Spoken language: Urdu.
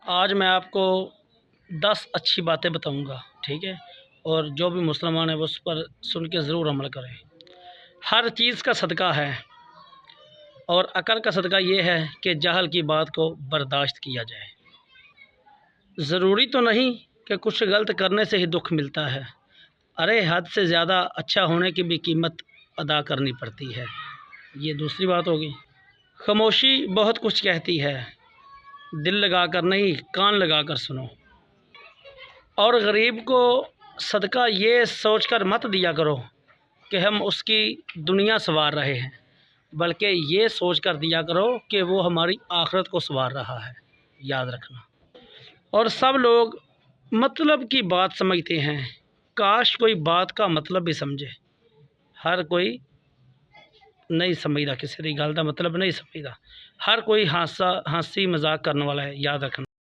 آج میں آپ کو 10 اچھی باتیں بتاؤں گا، ٹھیک ہے؟ اور جو بھی مسلمان ہیں وہ اس پر سن کے ضرور عمل کریں۔ ہر چیز کا صدقہ ہے، اور عقل کا صدقہ یہ ہے کہ جہل کی بات کو برداشت کیا جائے۔ ضروری تو نہیں کہ کچھ غلط کرنے سے ہی دکھ ملتا ہے، ارے حد سے زیادہ اچھا ہونے کی بھی قیمت ادا کرنی پڑتی ہے۔ یہ دوسری بات ہوگی۔ خاموشی بہت کچھ کہتی ہے، دل لگا کر نہیں، کان لگا کر سنو۔ اور غریب کو صدقہ یہ سوچ کر مت دیا کرو کہ ہم اس کی دنیا سنوار رہے ہیں، بلکہ یہ سوچ کر دیا کرو کہ وہ ہماری آخرت کو سنوار رہا ہے، یاد رکھنا۔ اور سب لوگ مطلب کی بات سمجھتے ہیں، کاش کوئی بات کا مطلب بھی سمجھے۔ ہر کوئی نہیں سمجھتا، کسی کی گل کا مطلب نہیں سمجھتا، ہر کوئی ہنسی مذاق کرنے والا ہے، یاد رکھنا۔